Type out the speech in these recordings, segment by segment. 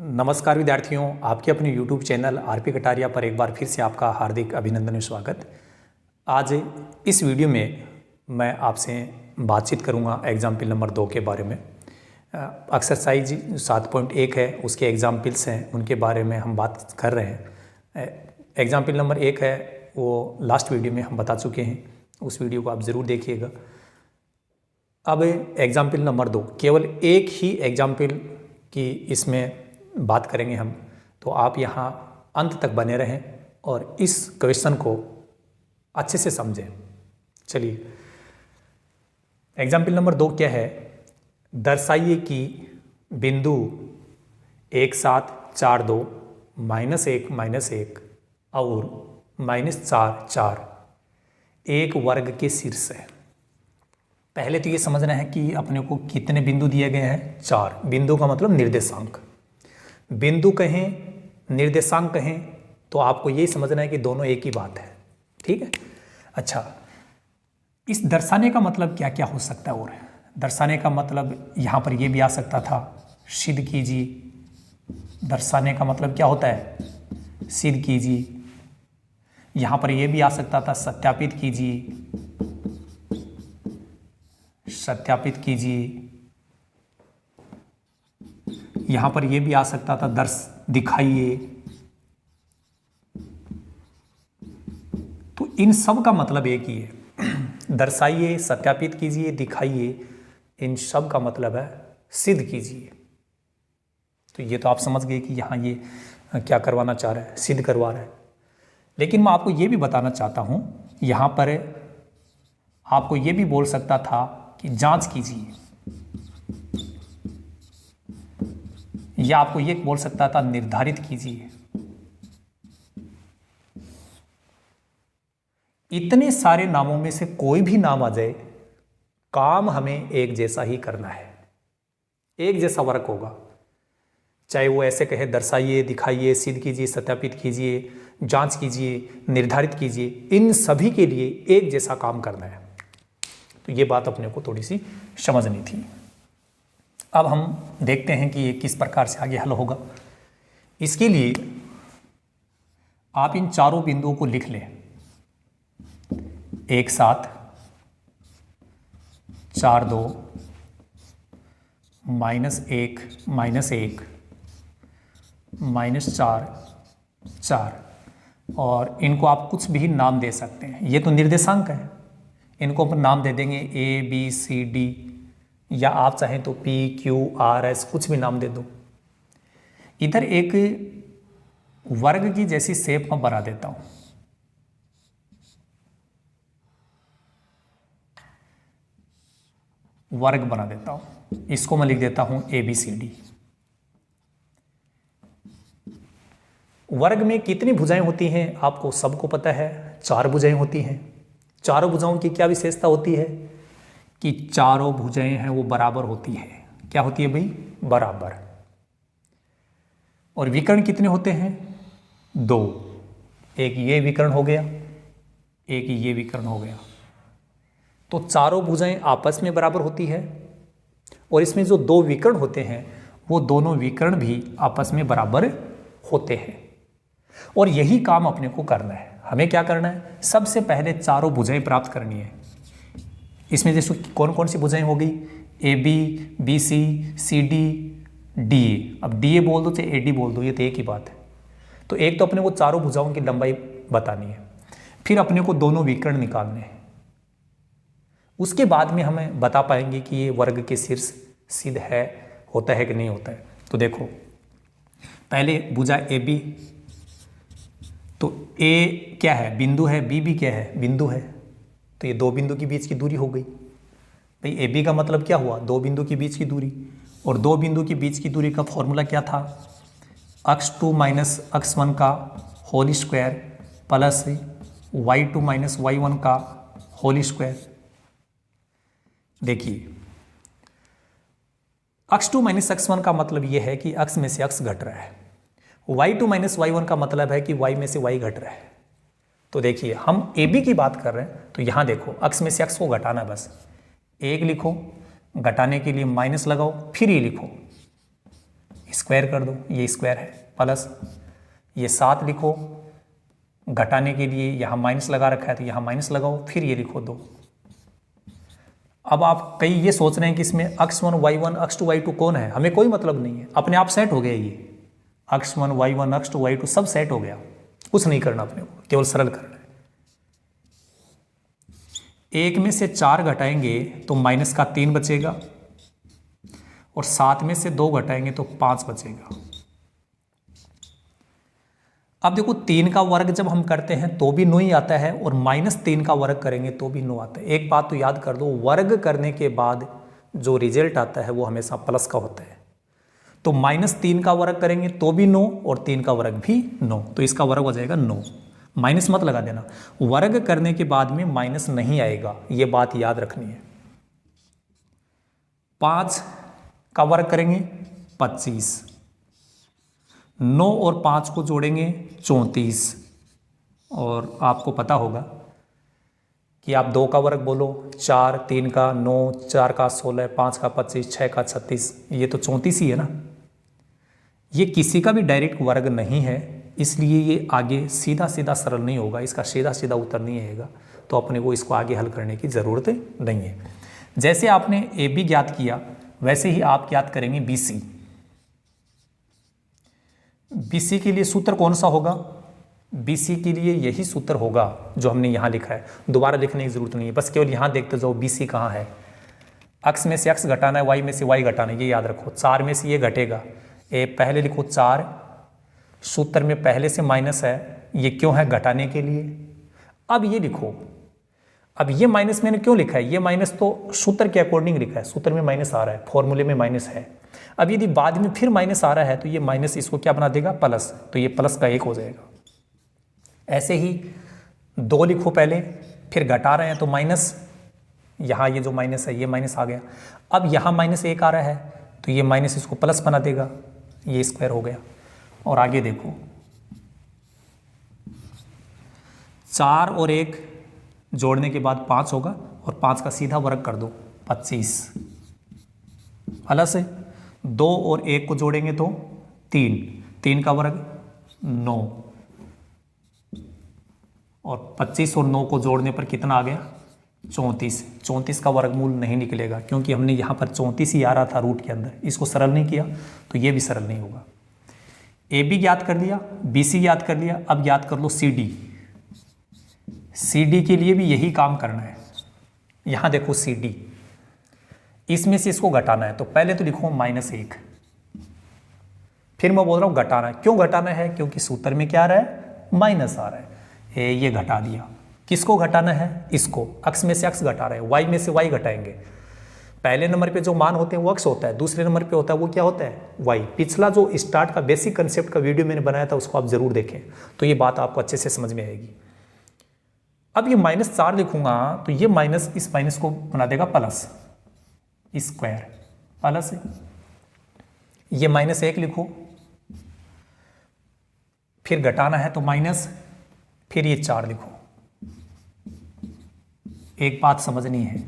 नमस्कार विद्यार्थियों, आपके अपने YouTube चैनल आरपी कटारिया पर एक बार फिर से आपका हार्दिक अभिनंदन और स्वागत। आज इस वीडियो में मैं आपसे बातचीत करूंगा एग्जाम्पल नंबर 2 के बारे में। एक्सरसाइज 7.1 है, उसके एग्जाम्पल्स हैं, उनके बारे में हम बात कर रहे हैं। एग्जाम्पल नंबर 1 है, वो लास्ट वीडियो में हम बता चुके हैं, उस वीडियो को आप ज़रूर देखिएगा। अब एग्जाम्पल नंबर 2, केवल एक ही एग्जाम्पल की इसमें बात करेंगे हम, तो आप यहाँ अंत तक बने रहें और इस क्वेश्चन को अच्छे से समझें। चलिए, एग्जाम्पल नंबर 2 क्या है? दर्शाइए कि बिंदु 1 7 4 2 -1 -1 और -4 4 एक वर्ग के शीर्ष है। पहले तो ये समझना है कि अपने को कितने बिंदु दिए गए हैं? 4। बिंदु का मतलब निर्देशांक। बिंदु कहें, निर्देशांक कहें, तो आपको यही समझना है कि दोनों एक ही बात है। ठीक है। अच्छा, इस दर्शाने का मतलब क्या क्या हो सकता है? और दर्शाने का मतलब यहाँ पर ये भी आ सकता था, सिद्ध कीजिए। दर्शाने का मतलब क्या होता है? सिद्ध कीजिए। यहाँ पर ये भी आ सकता था, सत्यापित कीजिए, सत्यापित कीजिए। यहाँ पर यह भी आ सकता था, दिखाइए। तो इन सब का मतलब एक ही है। दर्शाइए, सत्यापित कीजिए, दिखाइए, इन सब का मतलब है सिद्ध कीजिए। तो ये तो आप समझ गए कि यहाँ ये क्या करवाना चाह रहा है, सिद्ध करवा रहा है। लेकिन मैं आपको ये भी बताना चाहता हूँ, यहाँ पर आपको ये भी बोल सकता था कि जांच कीजिए, या आपको ये बोल सकता था निर्धारित कीजिए। इतने सारे नामों में से कोई भी नाम आ जाए, काम हमें एक जैसा ही करना है, एक जैसा वर्क होगा। चाहे वो ऐसे कहे दर्शाइए, दिखाइए, सिद्ध कीजिए, सत्यापित कीजिए, जांच कीजिए, निर्धारित कीजिए, इन सभी के लिए एक जैसा काम करना है। तो ये बात अपने को थोड़ी सी समझनी थी। अब हम देखते हैं कि ये किस प्रकार से आगे हल होगा। इसके लिए आप इन चारों बिंदुओं को लिख लें। 1 7 4 2 -1 -1 -4 4, और इनको आप कुछ भी नाम दे सकते हैं। ये तो निर्देशांक है, इनको अपन नाम दे देंगे A B C D, या आप चाहें तो P Q R S कुछ भी नाम दे दो। इधर एक वर्ग की जैसी शेप मैं बना देता हूं। वर्ग बना देता हूं, इसको मैं लिख देता हूं ABCD। वर्ग में कितनी भुजाएं होती हैं आपको सबको पता है, 4 भुजाएं होती हैं। चारों भुजाओं की क्या विशेषता होती है कि चारों भुजाएं हैं वो बराबर होती है। क्या होती है भाई? बराबर। और विकर्ण कितने होते हैं? 2। एक ये विकर्ण हो गया, एक ये विकर्ण हो गया। तो चारों भुजाएं आपस में बराबर होती है, और इसमें जो 2 विकर्ण होते हैं वो दोनों विकर्ण भी आपस में बराबर होते हैं। और यही काम अपने को करना है। हमें क्या करना है? सबसे पहले चारों भुजाएं प्राप्त करनी है। इसमें जैसे कौन कौन सी भुजाएं हो गई? AB BC CD DA। अब DA बोल दो चाहे AD बोल दो, ये तो एक ही बात है। तो एक तो अपने को चारों भुजाओं की लंबाई बतानी है, फिर अपने को दोनों विकर्ण निकालने हैं। उसके बाद में हमें बता पाएंगे कि ये वर्ग के शीर्ष सिद्ध है, होता है कि नहीं होता है। तो देखो, पहले भुजा AB, तो A क्या है? बिंदु है। B भी क्या है? बिंदु है। तो ये 2 बिंदु के बीच की दूरी हो गई। भाई AB का मतलब क्या हुआ? 2 बिंदु के बीच की दूरी। और 2 बिंदु के बीच की दूरी का फॉर्मूला क्या था? x2 - x1 का whole square plus y2 - y1 का होल स्क्वायर। देखिए, x2 - x1 का मतलब यह है कि x में से x घट रहा है। y2 - y1 का मतलब है कि y में से y घट रहा है। तो देखिए, हम AB की बात कर रहे हैं, तो यहां देखो x में से x को घटाना, बस 1 लिखो, घटाने के लिए माइनस लगाओ, फिर ये लिखो, स्क्वायर कर दो, ये स्क्वायर है, प्लस ये 7 लिखो, घटाने के लिए यहाँ माइनस लगा रखा है तो यहाँ माइनस लगाओ, फिर ये लिखो 2। अब आप कई ये सोच रहे हैं कि इसमें x1 y1 x2 y2 कौन है, हमें कोई मतलब नहीं है, अपने आप सेट हो गया ये x1 y1 x2 y2 सब सेट हो गया, कुछ नहीं करना अपने को, केवल सरल करना है। 1 में से 4 घटाएंगे तो माइनस का 3 बचेगा, और 7 में से 2 घटाएंगे तो 5 बचेगा। अब देखो 3 का वर्ग जब हम करते हैं तो भी 9 ही आता है, और -3 का वर्ग करेंगे तो भी 9 आता है। एक बात तो याद कर दो, वर्ग करने के बाद जो रिजल्ट आता है वो हमेशा प्लस का होता है। तो -3 का वर्ग करेंगे तो भी 9, और 3 का वर्ग भी 9, तो इसका वर्ग हो जाएगा 9। माइनस मत लगा देना, वर्ग करने के बाद में माइनस नहीं आएगा, ये बात याद रखनी है। 5 का वर्ग करेंगे 25, 9 और 5 को जोड़ेंगे 34, और आपको पता होगा कि आप 2 का वर्ग बोलो 4, 3 का 9, 4 का 16, 5 का 25, 6 का 36, ये तो 34 ही है ना। ये किसी का भी डायरेक्ट वर्ग नहीं है, इसलिए ये आगे सीधा सीधा सरल नहीं होगा, इसका सीधा सीधा उत्तर नहीं आएगा, तो अपने को इसको आगे हल करने की ज़रूरत नहीं है। जैसे आपने ए बी ज्ञात किया वैसे ही आप ज्ञात करेंगे बी सी। बी सी के लिए सूत्र कौन सा होगा? बी सी के लिए यही सूत्र होगा जो हमने यहाँ लिखा है, दोबारा लिखने की जरूरत नहीं है, बस केवल यहाँ देखते जाओ बी सी कहाँ है। x में से x घटाना है, y में से y घटाना है, ये याद रखो। 4 में से ये घटेगा, ए पहले लिखो 4, सूत्र में पहले से माइनस है, ये क्यों है? घटाने के लिए। अब ये लिखो, अब ये माइनस मैंने क्यों लिखा है? ये माइनस तो सूत्र के अकॉर्डिंग लिखा है, सूत्र में माइनस आ रहा है, फॉर्मूले में माइनस है। अब यदि बाद में फिर माइनस आ रहा है तो ये माइनस इसको क्या बना देगा? प्लस, तो ये प्लस का 1 हो जाएगा। ऐसे ही 2 लिखो पहले, फिर घटा रहे हैं तो माइनस, यहाँ ये जो माइनस है ये माइनस आ गया। अब यहाँ -1 आ रहा है तो ये माइनस इसको प्लस बना देगा, ये स्क्वायर हो गया। और आगे देखो 4 और 1 जोड़ने के बाद 5 होगा, और 5 का सीधा वर्ग कर दो 25, प्लस 2 और 1 को जोड़ेंगे तो 3, 3 का वर्ग 9, और 25 और 9 को जोड़ने पर कितना आ गया? 34। 34 का वर्गमूल नहीं निकलेगा क्योंकि हमने यहाँ पर 34 ही आ रहा था रूट के अंदर, इसको सरल नहीं किया तो ये भी सरल नहीं होगा। ए बी ज्ञात कर लिया, बी सी ज्ञात कर लिया, अब ज्ञात कर लो सी डी। सी डी के लिए भी यही काम करना है। यहाँ देखो सी डी, इसमें से इसको घटाना है तो पहले तो लिखो -1, फिर मैं बोल रहा हूँ घटाना है। क्यों घटाना है? क्योंकि सूत्र में क्या आ रहा है? माइनस आ रहा है। ये घटा दिया। किसको घटाना है? इसको। x में से x घटा रहे हैं, y में से y घटाएंगे। पहले नंबर पे जो मान होते हैं वो x होता है, दूसरे नंबर पे होता है वो क्या होता है? y। पिछला जो स्टार्ट का बेसिक कंसेप्ट का वीडियो मैंने बनाया था उसको आप जरूर देखें, तो ये बात आपको अच्छे से समझ में आएगी। अब ये -4 लिखूंगा तो ये माइनस इस माइनस को बना देगा प्लस, स्क्वायर, प्लस ये -1 लिखो, फिर घटाना है तो माइनस, फिर ये 4 लिखो। एक बात समझनी है,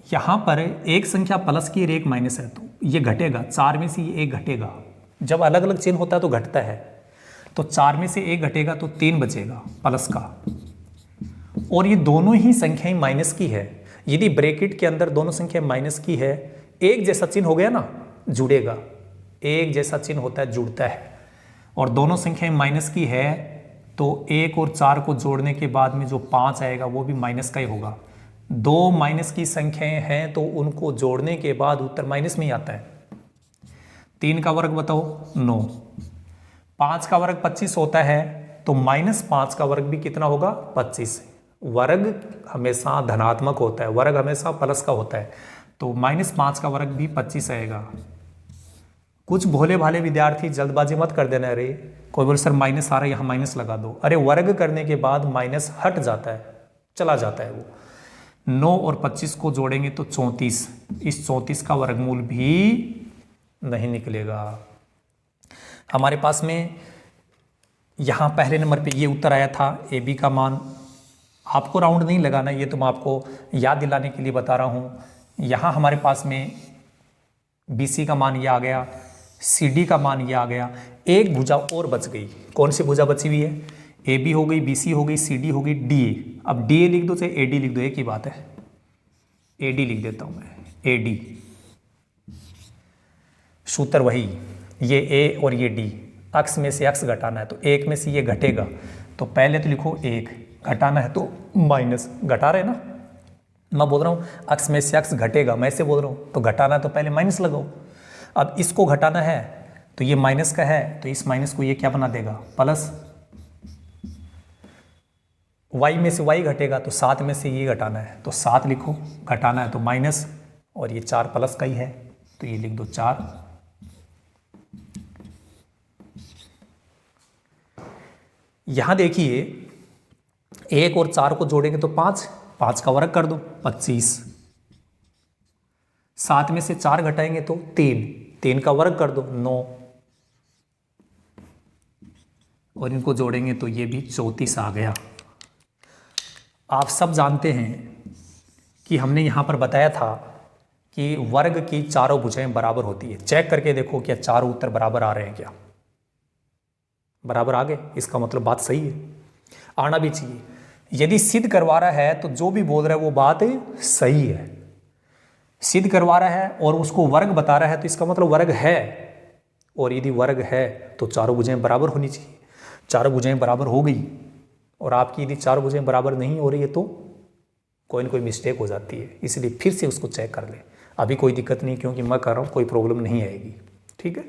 यहां पर एक संख्या प्लस की और एक माइनस है तो ये घटेगा, 4 में से ये 1 घटेगा। जब अलग अलग चिन्ह होता है तो घटता है, तो 4 में से 1 घटेगा तो 3 बचेगा प्लस का, और ये दोनों ही संख्याएं माइनस की है। यदि ब्रैकेट के अंदर दोनों संख्या माइनस की है, एक जैसा चिन्ह हो गया ना, जुड़ेगा, एक जैसा चिन्ह होता है जुड़ता है, और दोनों संख्याएं माइनस की है तो 1 और 4 को जोड़ने के बाद में जो 5 आएगा वो भी माइनस का ही होगा। 2 माइनस की संख्याएं हैं तो उनको जोड़ने के बाद उत्तर माइनस में ही आता है। 3 का वर्ग बताओ? 9। 5 का वर्ग 25 होता है तो -5 का वर्ग भी कितना होगा? 25। वर्ग हमेशा धनात्मक होता है, वर्ग हमेशा प्लस का होता है, तो -5 का वर्ग भी 25 आएगा। कुछ भोले भाले विद्यार्थी जल्दबाजी मत कर देना, अरे कोई बोले सर माइनस आ रहा है यहाँ माइनस लगा दो। अरे वर्ग करने के बाद माइनस हट जाता है, चला जाता है वो। 9 और 25 को जोड़ेंगे तो 34, इस 34 का वर्गमूल भी नहीं निकलेगा। हमारे पास में यहाँ पहले नंबर पे ये उत्तर आया था, ए बी का मान। आपको राउंड नहीं लगाना, ये तो मैं आपको याद दिलाने के लिए बता रहा हूँ। यहाँ हमारे पास में BC का मान ये आ गया, CD का मान ये आ गया। एक भुजा और बच गई। कौन सी भुजा बची हुई है? AB हो गई, BC हो गई, CD हो गई, DA। अब DA लिख दो चाहे AD लिख दो, एक ही बात है। AD लिख देता हूं मैं, AD। सूत्र वही, ये A और ये D, अक्स में से अक्स घटाना है तो एक में से ये घटेगा, तो पहले तो लिखो एक, घटाना है तो माइनस, घटा रहे ना। मैं बोल रहा हूँ अक्स में से अक्स घटेगा, मैं ऐसे बोल रहा हूँ, तो घटाना है तो पहले माइनस लगाओ। अब इसको घटाना है तो ये माइनस का है, तो इस माइनस को ये क्या बना देगा? प्लस। y में से y घटेगा तो 7 में से ये घटाना है, तो 7 लिखो, घटाना है तो माइनस, और ये 4 प्लस का ही है, तो ये लिख दो 4। यहां देखिए 1 और 4 को जोड़ेंगे तो 5, 5 का वर्ग कर दो 25। 7 में से 4 घटाएंगे तो 3, 3 का वर्ग कर दो 9, और इनको जोड़ेंगे तो ये भी 34 आ गया। आप सब जानते हैं कि हमने यहां पर बताया था कि वर्ग की चारों भुजाएं बराबर होती है। चेक करके देखो क्या चारों उत्तर बराबर आ रहे हैं, क्या बराबर आ गए? इसका मतलब बात सही है, आना भी चाहिए। यदि सिद्ध करवा रहा है तो जो भी बोल रहा है वो बात सही है। सिद्ध करवा रहा है और उसको वर्ग बता रहा है तो इसका मतलब वर्ग है, और यदि वर्ग है तो चारों भुजाएं बराबर होनी चाहिए। चारों भुजाएं बराबर हो गई, और आपकी यदि चारों भुजाएं बराबर नहीं हो रही है तो कोई ना कोई मिस्टेक हो जाती है, इसलिए फिर से उसको चेक कर ले। अभी कोई दिक्कत नहीं, क्योंकि मैं कर रहा हूँ, कोई प्रॉब्लम नहीं आएगी। ठीक है,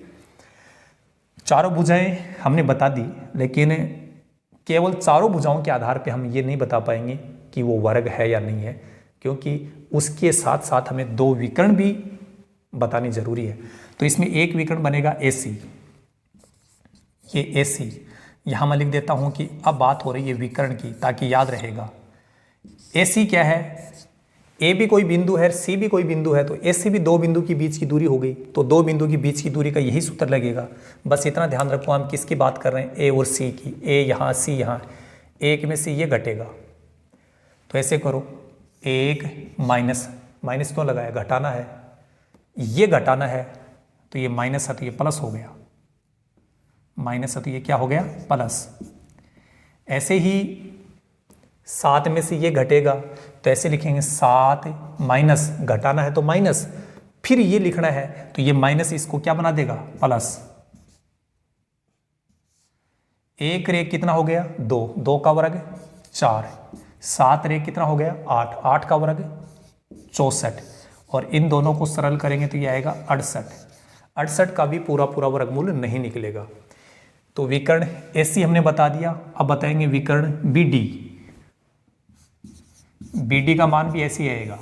चारों भुजाएं हमने बता दी, लेकिन केवल चारों भुजाओं के आधार पे हम ये नहीं बता पाएंगे कि वो वर्ग है या नहीं है, क्योंकि उसके साथ साथ हमें दो विकर्ण भी बतानी जरूरी है। तो इसमें एक विकर्ण बनेगा AC, ये AC। यहाँ मैं लिख देता हूँ कि अब बात हो रही है विकर्ण की, ताकि याद रहेगा। AC क्या है? A भी कोई बिंदु है, C भी कोई बिंदु है, तो AC भी दो बिंदु के बीच की दूरी हो गई, तो दो बिंदु के बीच की दूरी का यही सूत्र लगेगा। बस इतना ध्यान रखो हम किसकी बात कर रहे हैं, A और C की। A यहाँ, C यहाँ, एक में से ये घटेगा, तो ऐसे करो, एक माइनस, माइनस क्यों लगाया? घटाना है, ये घटाना है, तो ये माइनस है तो ये प्लस हो गया, माइनस है तो ये क्या हो गया? प्लस। ऐसे ही 7 में से ये घटेगा, तो ऐसे लिखेंगे 7 माइनस, घटाना है तो माइनस, फिर ये लिखना है तो ये माइनस इसको क्या बना देगा? प्लस। एक रेख कितना हो गया? 2, 2 का वर्ग 4, 7 रेख कितना हो गया? 8, 8 का वर्ग 64, और इन दोनों को सरल करेंगे तो ये आएगा 68। 68 का भी पूरा पूरा वर्गमूल नहीं निकलेगा। तो विकर्ण AC हमने बता दिया, अब बताएंगे विकर्ण BD। BD का मान भी ऐसे ही आएगा,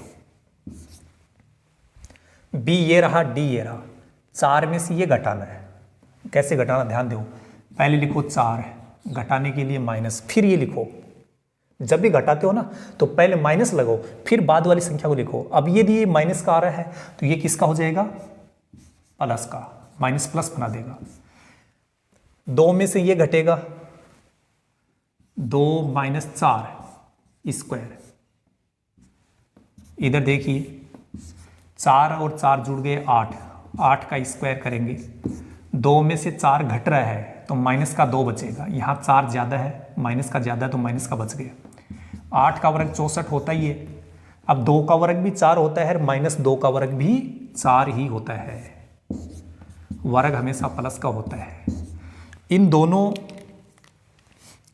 B ये रहा, D ये रहा, 4 में से ये घटाना है। कैसे घटाना? ध्यान दो, पहले लिखो 4, घटाने के लिए माइनस, फिर ये लिखो। जब भी घटाते हो ना तो पहले माइनस लगाओ, फिर बाद वाली संख्या को लिखो। अब यदि ये माइनस का आ रहा है तो ये किसका हो जाएगा? प्लस का, माइनस प्लस बना देगा। 2 में से ये घटेगा, 2 माइनस 4 स्क्वायर। इधर देखिए 4 और 4 जुड़ गए 8, 8 का स्क्वायर करेंगे। 2 में से 4 घट रहा है तो माइनस का 2 बचेगा, यहाँ 4 ज़्यादा है, माइनस का ज़्यादा है तो माइनस का बच गया। 8 का वर्ग 64 होता ही है। अब 2 का वर्ग भी 4 होता है, माइनस 2 का वर्ग भी 4 ही होता है। वर्ग हमेशा प्लस का होता है। इन दोनों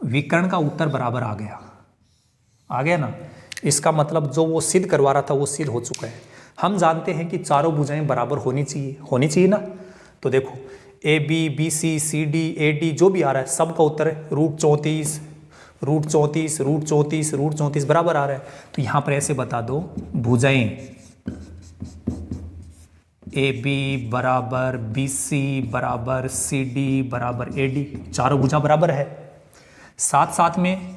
विकर्ण का उत्तर बराबर आ गया ना। इसका मतलब जो वो सिद्ध करवा रहा था वो सिद्ध हो चुका है। हम जानते हैं कि चारों भुजाएं बराबर होनी चाहिए ना। तो देखो AB, BC, CD, AD जो भी आ रहा है सबका उत्तर है √34, √34, √34, √34 बराबर आ रहा है। तो यहाँ पर ऐसे बता दो, भुजाएं AB बराबर BC बराबर CD बराबर AD, चारों भुजा बराबर है। साथ साथ में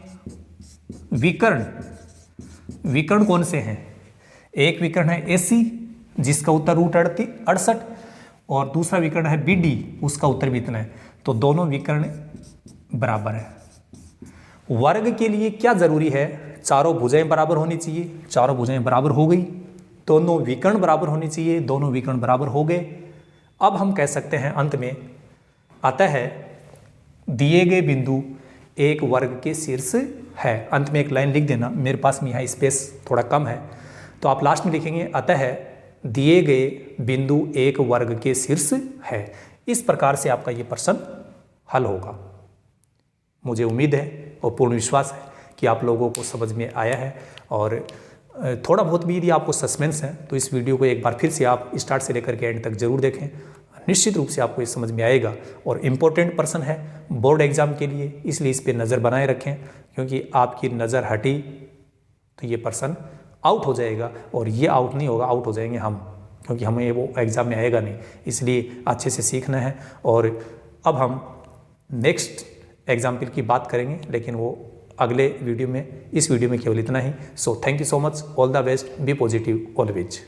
विकर्ण कौन से हैं? एक विकर्ण है AC जिसका उत्तर √68, और दूसरा विकर्ण है BD, उसका उत्तर भी इतना है। तो दोनों विकर्ण बराबर है। वर्ग के लिए क्या जरूरी है? चारों भुजाएं बराबर होनी चाहिए। चारों भुजाएं बराबर हो गई, दोनों विकर्ण बराबर होनी चाहिए, दोनों विकर्ण बराबर हो गए। अब हम कह सकते हैं अंत में, अतः दिए गए बिंदु एक वर्ग के शीर्ष है। अंत में एक लाइन लिख देना, मेरे पास में यहाँ स्पेस थोड़ा कम है, तो आप लास्ट में लिखेंगे अतः दिए गए बिंदु एक वर्ग के शीर्ष है। इस प्रकार से आपका ये प्रश्न हल होगा। मुझे उम्मीद है और पूर्ण विश्वास है कि आप लोगों को समझ में आया है, और थोड़ा बहुत भी यदि आपको सस्पेंस है तो इस वीडियो को एक बार फिर से आप स्टार्ट से लेकर के एंड तक जरूर देखें। निश्चित रूप से आपको ये समझ में आएगा, और इम्पोर्टेंट प्रश्न है बोर्ड एग्जाम के लिए, इसलिए इस पर नज़र बनाए रखें, क्योंकि आपकी नज़र हटी तो ये प्रश्न आउट हो जाएगा, और ये आउट नहीं होगा, आउट हो जाएंगे हम, क्योंकि हमें वो एग्ज़ाम में आएगा नहीं। इसलिए अच्छे से सीखना है। और अब हम नेक्स्ट एग्जाम्पल की बात करेंगे, लेकिन वो अगले वीडियो में। इस वीडियो में केवल इतना ही। So thank you so much, all the best, be positive always.